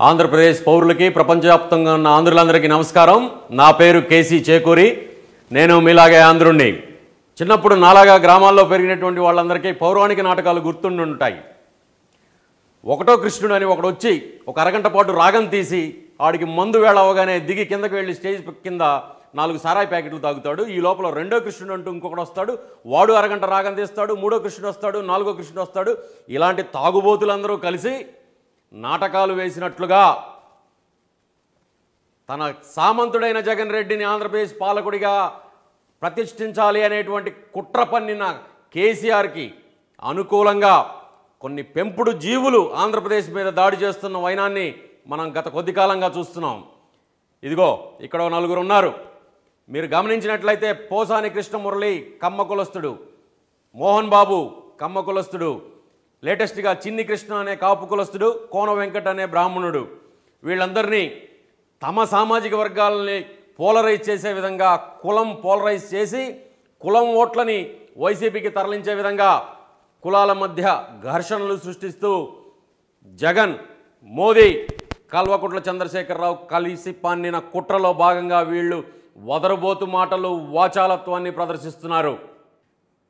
ఆంధ్రప్రదేశ్ పౌరులకి ప్రపంచవ్యాప్తంగా ఉన్న ఆంధ్రులందరికీ నమస్కారం. నా పేరు కేసీ చేకూరి. నేను మీలాగే ఆంధ్రుణ్ణి. చిన్నప్పుడు నాలాగా గ్రామాల్లో పెరిగినటువంటి వాళ్ళందరికీ పౌరాణిక నాటకాలు గుర్తుండి ఉంటాయి. ఒకటో కృష్ణుడు అని ఒకడు వచ్చి ఒక అరగంట పాటు రాగం తీసి ఆడికి మందు వేళ అవగానే దిగి కిందకి వెళ్ళి స్టేజ్ కింద 4 సారాయి ప్యాకెట్లు తాగుతాడు. ఈ లోపల రెండో కృష్ణుడు అంటూ ఇంకొకడు వస్తాడు. వాడు అరగంట రాగం తీస్తాడు. మూడో కృష్ణుడు వస్తాడు. 4గో కృష్ణుడు వస్తాడు. ఇలాంటి తాగుబోతులందరూ కలిసి నాటకాలు వేసినట్లుగా తన సామంతుడైన జగన్ రెడ్డిని ఆంధ్రప్రదేశ్ పాలకుడిగా ప్రతిష్ఠించాలి అనేటువంటి కుట్ర పన్నిన కేసీఆర్కి అనుకూలంగా కొన్ని పెంపుడు జీవులు ఆంధ్రప్రదేశ్ మీద దాడి చేస్తున్న వైనాన్ని మనం గత కొద్ది కాలంగా చూస్తున్నాం. ఇదిగో ఇక్కడ 4 ఉన్నారు. మీరు గమనించినట్లయితే పోసాని కృష్ణమురళి కమ్మ కులస్తుడు, మోహన్ బాబు కమ్మ కులస్తుడు, లేటెస్ట్గా చిన్ని కృష్ణ అనే కాపు కులస్తుడు, కోన వెంకట్ అనే బ్రాహ్మణుడు. వీళ్ళందరినీ తమ సామాజిక వర్గాలని పోలరైజ్ చేసే విధంగా కులం పోలరైజ్ చేసి కులం ఓట్లని వైసీపీకి తరలించే విధంగా కులాల మధ్య ఘర్షణలు సృష్టిస్తూ జగన్, మోదీ, కల్వకుంట్ల చంద్రశేఖరరావు కలిసి పన్నిన కుట్రలో భాగంగా వీళ్ళు వదరబోతు మాటలు, వాచాలత్వాన్ని ప్రదర్శిస్తున్నారు.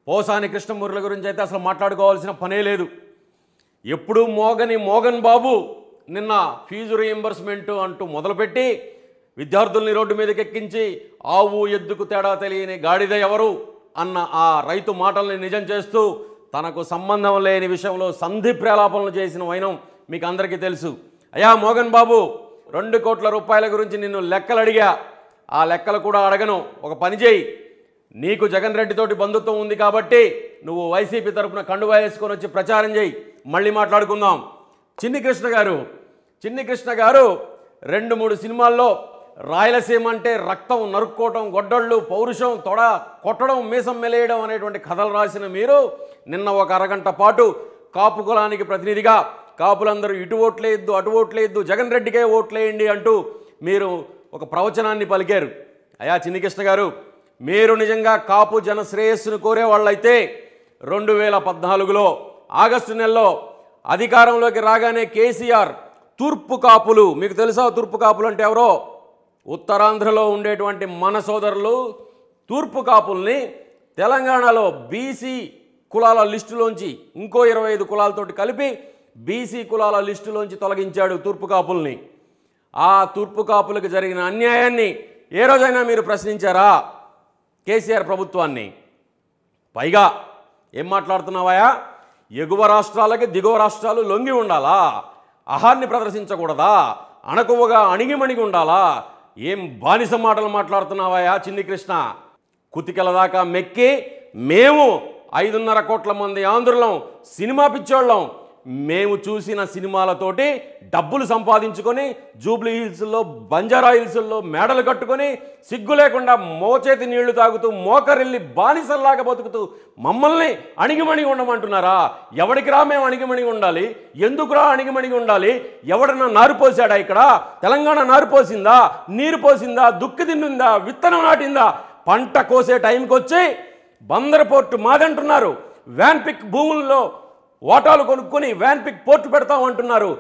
పోసాని కృష్ణమురళి గురించి అయితే అసలు మాట్లాడుకోవాల్సిన పనే లేదు. ఎప్పుడూ మోగని మోగన్ బాబు నిన్న ఫీజు రీయింబర్స్మెంట్ అంటూ మొదలుపెట్టి విద్యార్థుల్ని రోడ్డు మీదకి ఎక్కించి ఆవు ఎద్దుకు తేడా తెలియని గాడిద ఎవరు అన్న ఆ రైతు మాటల్ని నిజం చేస్తూ తనకు సంబంధం లేని విషయంలో సంధి ప్రలాపనలు చేసిన వైనం మీకు అందరికీ తెలుసు. అయ్యా మోగన్ బాబు, 2 కోట్ల రూపాయల గురించి నిన్ను లెక్కలు అడిగా. ఆ లెక్కలు కూడా అడగను. ఒక పని చేయి, నీకు జగన్ రెడ్డితోటి బంధుత్వం ఉంది కాబట్టి నువ్వు వైసీపీ తరఫున కండువా వేసుకొని వచ్చి ప్రచారం చేయి, మళ్ళీ మాట్లాడుకుందాం. చిన్ని కృష్ణ గారు 2-3 సినిమాల్లో రాయలసీమ అంటే రక్తం నరుక్కోవటం, గొడ్డళ్ళు, పౌరుషం, తొడ కొట్టడం, మీసం మెలేయడం అనేటువంటి కథలు రాసిన మీరు నిన్న ఒక అరగంట పాటు కాపు కులానికి ప్రతినిధిగా కాపులందరూ ఇటు ఓట్లేయద్దు, అటు ఓట్లేయద్దు, జగన్ రెడ్డికే ఓట్లేయండి అంటూ మీరు ఒక ప్రవచనాన్ని పలికారు. అయా చిన్ని కృష్ణ గారు, మీరు నిజంగా కాపు జన శ్రేయస్సును కోరే వాళ్ళైతే 2014లో ఆగస్టు నెలలో అధికారంలోకి రాగానే కేసీఆర్ తూర్పు కాపులు, మీకు తెలుసా తూర్పు కాపులు అంటే ఎవరో? ఉత్తరాంధ్రలో ఉండేటువంటి మన సోదరులు తూర్పు కాపుల్ని తెలంగాణలో బీసీ కులాల లిస్టులోంచి ఇంకో 25 కులాలతోటి కలిపి బీసీ కులాల లిస్టులోంచి తొలగించాడు తూర్పు కాపుల్ని. ఆ తూర్పు కాపులకు జరిగిన అన్యాయాన్ని ఏ రోజైనా మీరు ప్రశ్నించారా కేసీఆర్ ప్రభుత్వాన్ని? పైగా ఏం మాట్లాడుతున్నావాయా? ఎగువ రాష్ట్రాలకి దిగువ రాష్ట్రాలు లొంగి ఉండాలా? ఆహార్ని ప్రదర్శించకూడదా? అణకువగా అణిగిమణిగి ఉండాలా? ఏం బానిస మాటలు మాట్లాడుతున్నావాయా చిన్ని కృష్ణ? కుతికల దాకా మెక్కి మేము 5.5 కోట్ల మంది ఆంధ్రులం, సినిమా పిచ్చోళ్ళం, మేము చూసిన సినిమాలతోటి డబ్బులు సంపాదించుకొని జూబ్లీ హిల్స్లో, బంజారా హిల్స్లో మేడలు కట్టుకొని సిగ్గు లేకుండా మోచేతి నీళ్లు తాగుతూ మోకరిల్లి బానిసల్లాగా బతుకుతూ మమ్మల్ని అణిగిమణిగి ఉండమంటున్నారా? ఎవడికి రా మేము అణిగిమణిగి ఉండాలి? ఎందుకురా అణిగిమణిగి ఉండాలి? ఎవడన్నా నారు పోసాడా? ఇక్కడ తెలంగాణ నారు పోసిందా? నీరు పోసిందా? దుక్కి తిన్నుందా? విత్తనం నాటిందా? పంట కోసే టైంకి వచ్చి బందర్ పోర్టు మాదంటున్నారు. వ్యాన్పిక్ భూముల్లో ఓటాలు కొనుక్కొని వ్యాన్పిక్ పోర్టు పెడతామంటున్నారు.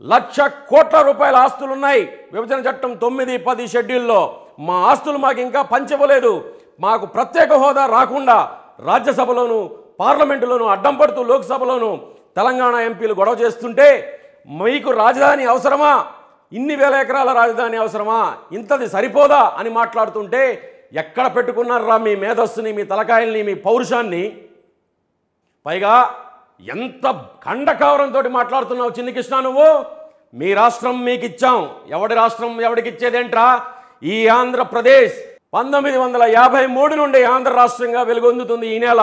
1,00,000 కోట్ల రూపాయల ఆస్తులు ఉన్నాయి విభజన చట్టం 9-10 షెడ్యూల్లో. మా ఆస్తులు మాకు ఇంకా పంచివ్వలేదు. మాకు ప్రత్యేక హోదా రాకుండా రాజ్యసభలోను పార్లమెంటులోను అడ్డం పడుతూ లోక్సభలోను తెలంగాణ ఎంపీలు గొడవ చేస్తుంటే మీకు రాజధాని అవసరమా? ఇన్ని వేల ఎకరాల రాజధాని అవసరమా? ఇంతది సరిపోదా అని మాట్లాడుతుంటే ఎక్కడ పెట్టుకున్నారా మీ మేధస్సుని, మీ తలకాయల్ని, మీ పౌరుషాన్ని? పైగా ఎంత ఖండకావరంతో మాట్లాడుతున్నావు చిన్ని కృష్ణ నువ్వు? మీ రాష్ట్రం మీకు ఇచ్చాం. ఎవడి రాష్ట్రం ఎవడికి ఇచ్చేదేంట్రా? ఈ ఆంధ్రప్రదేశ్ 1953 నుండి ఆంధ్ర రాష్ట్రంగా వెలుగొందుతుంది ఈ నెల.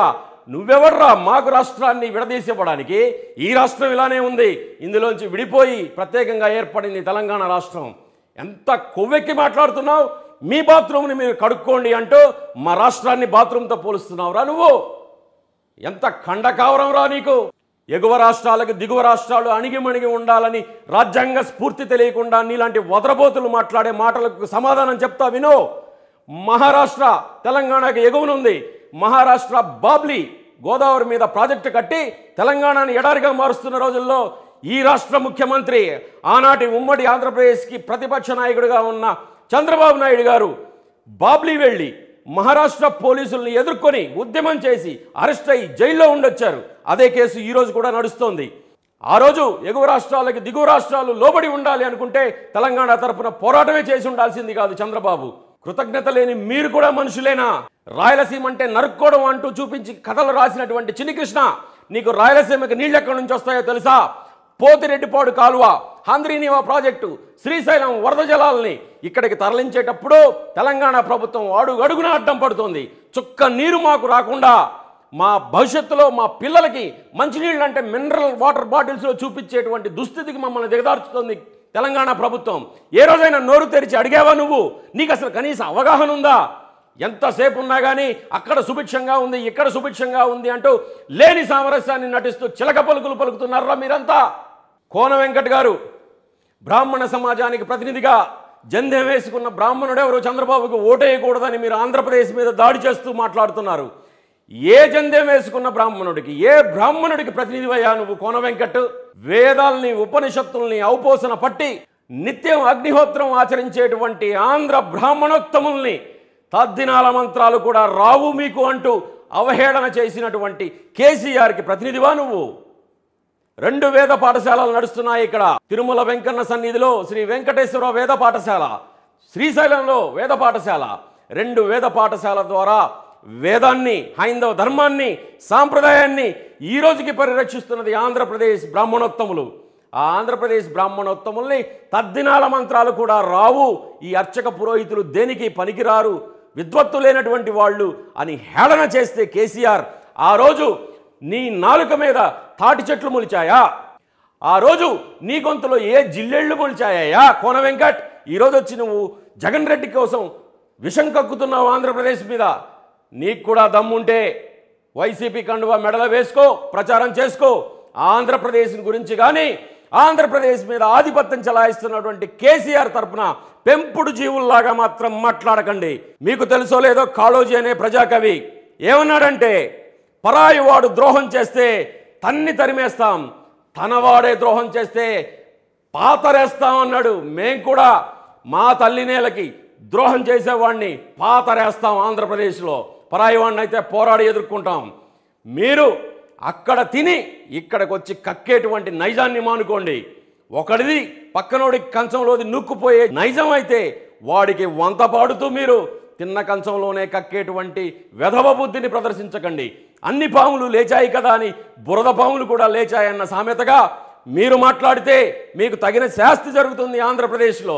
నువ్వెవర్రా మాకు రాష్ట్రాన్ని విడదీసివ్వడానికి? ఈ రాష్ట్రం ఇలానే ఉంది, ఇందులోంచి విడిపోయి ప్రత్యేకంగా ఏర్పడింది తెలంగాణ రాష్ట్రం. ఎంత కొవ్వెక్కి మాట్లాడుతున్నావు? మీ బాత్రూమ్ని మీరు కడుక్కోండి అంటూ మా రాష్ట్రాన్ని బాత్రూమ్తో పోలుస్తున్నావురా నువ్వు? ఎంత ఖండకావరం రా నీకు? ఎగువ రాష్ట్రాలకు దిగువ రాష్ట్రాలు అణిగిమణిగి ఉండాలని రాజ్యాంగ స్ఫూర్తి తెలియకుండా నీలాంటి వదరబోతులు మాట్లాడే మాటలకు సమాధానం చెప్తా వినో. మహారాష్ట్ర తెలంగాణకి ఎగువనుంది. మహారాష్ట్ర బాబ్లీ గోదావరి మీద ప్రాజెక్టు కట్టి తెలంగాణని ఎడారిగా మారుస్తున్న రోజుల్లో ఈ రాష్ట్ర ముఖ్యమంత్రి ఆనాటి ఉమ్మడి ఆంధ్రప్రదేశ్కి ప్రతిపక్ష నాయకుడిగా ఉన్న చంద్రబాబు నాయుడు గారు బాబ్లీ వెళ్ళి మహారాష్ట్ర పోలీసుల్ని ఎదుర్కొని ఉద్యమం చేసి అరెస్ట్ అయ్యి జైల్లో ఉండొచ్చారు. అదే కేసు ఈరోజు కూడా నడుస్తోంది. ఆ రోజు ఎగువ రాష్ట్రాలకి దిగువ రాష్ట్రాలు లోబడి ఉండాలి అనుకుంటే తెలంగాణ తరపున పోరాటమే చేసి ఉండాల్సింది కాదు చంద్రబాబు. కృతజ్ఞత లేని మీరు కూడా మనుషులేనా? రాయలసీమ అంటే నరుక్కోవడం అంటూ చూపించి కథలు రాసినటువంటి చిన్ని కృష్ణ, నీకు రాయలసీమకి నీళ్ళు ఎక్కడి నుంచి వస్తాయో తెలుసా? పోతిరెడ్డిపాడు కాలువ, హంద్రీనీవా ప్రాజెక్టు, శ్రీశైలం వరద జలాల్ని ఇక్కడికి తరలించేటప్పుడు తెలంగాణ ప్రభుత్వం అడుగడుగున అడ్డం పడుతుంది. చుక్క నీరు మాకు రాకుండా మా భవిష్యత్తులో మా పిల్లలకి మంచినీళ్ళు అంటే మినరల్ వాటర్ బాటిల్స్లో చూపించేటువంటి దుస్థితికి మమ్మల్ని దిగదార్చుతుంది తెలంగాణ ప్రభుత్వం. ఏ రోజైనా నోరు తెరిచి అడిగావా నువ్వు? నీకు అసలు కనీస అవగాహన ఉందా? ఎంతసేపు ఉన్నా కానీ అక్కడ సుభిక్షంగా ఉంది, ఇక్కడ సుభిక్షంగా ఉంది అంటూ లేని సామరస్యాన్ని నటిస్తూ చిలక పలుకులు పలుకుతున్నారా మీరంతా? కోన వెంకట్ గారు బ్రాహ్మణ సమాజానికి ప్రతినిధిగా జంధ్యం వేసుకున్న బ్రాహ్మణుడు ఎవరు? చంద్రబాబుకు ఓటేయకూడదని మీరు ఆంధ్రప్రదేశ్ మీద దాడి చేస్తూ మాట్లాడుతున్నారు. ఏ జంధ్యం వేసుకున్న బ్రాహ్మణుడికి, ఏ బ్రాహ్మణుడికి ప్రతినిధివయ్యా నువ్వు కోన వెంకట్? వేదాల్ని ఉపనిషత్తుల్ని ఔపోసన పట్టి నిత్యం అగ్నిహోత్రం ఆచరించేటువంటి ఆంధ్ర బ్రాహ్మణోత్తముల్ని తద్దినాల మంత్రాలు కూడా రావు మీకు అంటూ అవహేళన చేసినటువంటి కేసీఆర్కి ప్రతినిధివా నువ్వు? 2 వేద పాఠశాలలు నడుస్తున్నాయి ఇక్కడ. తిరుమల వెంకన్న సన్నిధిలో శ్రీ వెంకటేశ్వర వేద పాఠశాల, శ్రీశైలంలో వేద పాఠశాల. 2 వేద పాఠశాల ద్వారా వేదాన్ని, హైందవ ధర్మాన్ని, సాంప్రదాయాన్ని ఈ రోజుకి పరిరక్షిస్తున్నది ఆంధ్రప్రదేశ్ బ్రాహ్మణోత్తములు. ఆ ఆంధ్రప్రదేశ్ బ్రాహ్మణోత్తముల్ని తద్దినాల మంత్రాలు కూడా రావు, ఈ అర్చక పురోహితులు దేనికి పనికిరారు, విద్వత్తు లేనటువంటి వాళ్ళు అని హేళన చేస్తే కేసీఆర్, ఆ రోజు నీ నాలుక మీద తాటి చెట్లు మొలిచాయా? ఆ రోజు నీ గొంతులో ఏ జిల్లెళ్ళు మొలిచాయా కోన వెంకట్? ఈరోజు వచ్చి నువ్వు జగన్ రెడ్డి కోసం విషం కక్కుతున్నావు ఆంధ్రప్రదేశ్ మీద. నీకు కూడా దమ్ముంటే వైసీపీ కండువా మెడల వేసుకో, ప్రచారం చేసుకో. ఆంధ్రప్రదేశ్ గురించి కానీ ఆంధ్రప్రదేశ్ మీద ఆధిపత్యం చలాయిస్తున్నటువంటి కేసీఆర్ తరపున పెంపుడు జీవుల్లాగా మాత్రం మాట్లాడకండి. మీకు తెలుసో లేదో కాళోజీ అనే ప్రజాకవి ఏమన్నాడంటే, పరాయి వాడు ద్రోహం చేస్తే తన్ని తరిమేస్తాం, తనవాడే ద్రోహం చేస్తే పాతరేస్తాం అన్నాడు. మేం కూడా మా తల్లి నేలకి ద్రోహం చేసేవాడిని పాతరేస్తాం ఆంధ్రప్రదేశ్లో, పరాయి వాడిని అయితే పోరాడి ఎదుర్కొంటాం. మీరు అక్కడ తిని ఇక్కడికి వచ్చి కక్కేటువంటి నైజాన్ని మానుకోండి. ఒకడిది పక్కనోడికి కంచంలోది నూక్కుపోయే నైజం అయితే వాడికి వంత పాడుతూ మీరు తిన్న కంచంలోనే కక్కేటువంటి వెధవ బుద్ధిని ప్రదర్శించకండి. అన్ని పాములు లేచాయి కదా అని బురద పాములు కూడా లేచాయన్న సామెతగా మీరు మాట్లాడితే మీకు తగిన శాస్తి జరుగుతుంది ఆంధ్రప్రదేశ్లో.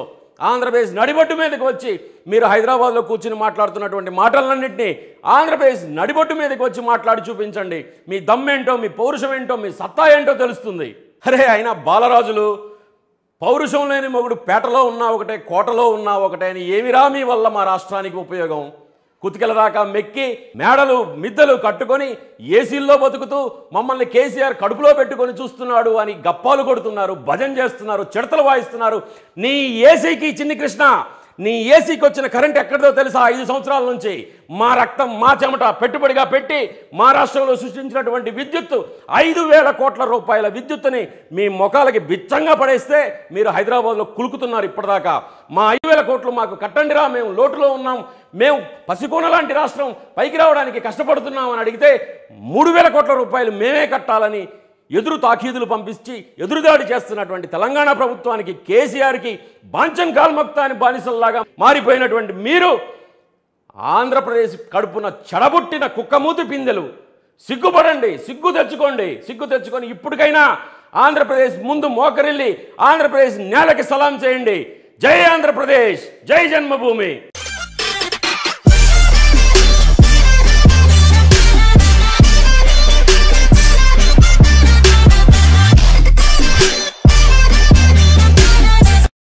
ఆంధ్రప్రదేశ్ నడిబొట్టు మీదకి వచ్చి మీరు హైదరాబాద్లో కూర్చుని మాట్లాడుతున్నటువంటి మాటలన్నింటినీ ఆంధ్రప్రదేశ్ నడిబొట్టు మీదకి వచ్చి మాట్లాడి చూపించండి. మీ దమ్మేంటో, మీ పౌరుషం ఏంటో, మీ సత్తా ఏంటో తెలుస్తుంది. అరే అయినా బాలరాజులు, పౌరుషం లేని మొగుడు పేటలో ఉన్నా ఒకటే, కోటలో ఉన్నా ఒకటే అని ఏమిరా మీ వల్ల మా రాష్ట్రానికి ఉపయోగం? కుతికల దాకా మెక్కి మేడలు మిద్దెలు కట్టుకొని ఏసీల్లో బతుకుతూ మమ్మల్ని కేసీఆర్ కడుపులో పెట్టుకొని చూస్తున్నాడు అని గప్పాలు కొడుతున్నారు, భజన చేస్తున్నారు, చిడతలు వాయిస్తున్నారు. నీ ఏసీకి చిన్ని కృష్ణ, నీ ఏసీకి వచ్చిన కరెంట్ ఎక్కడిదో తెలుసా? 5 సంవత్సరాల నుంచి మా రక్తం, మా చెమట పెట్టుబడిగా పెట్టి మా రాష్ట్రంలో సృష్టించినటువంటి విద్యుత్తు 5,000 కోట్ల రూపాయల విద్యుత్తుని మీ మొఖాలకి బిచ్చంగా పడేస్తే మీరు హైదరాబాద్లో కులుకుతున్నారు ఇప్పటిదాకా. మా 5,000 కోట్లు మాకు కట్టండిరా, మేము లోటులో ఉన్నాం, మేము పసికోన లాంటి రాష్ట్రం పైకి రావడానికి కష్టపడుతున్నాం అని అడిగితే 3,000 కోట్ల రూపాయలు మేమే కట్టాలని ఎదురు తాకీదులు పంపించి ఎదురుదాడి చేస్తున్నటువంటి తెలంగాణ ప్రభుత్వానికి, కేసీఆర్కి బాంచం కాల్మక్తాని బానిసల్లాగా మారిపోయినటువంటి మీరు ఆంధ్రప్రదేశ్ కడుపున చెడబుట్టిన కుక్కమూతి పిందెలు, సిగ్గుపడండి, సిగ్గు తెచ్చుకొని ఇప్పటికైనా ఆంధ్రప్రదేశ్ ముందు మోకరిల్లి ఆంధ్రప్రదేశ్ నేలకి సలాం చేయండి. జై ఆంధ్రప్రదేశ్, జై జన్మభూమి.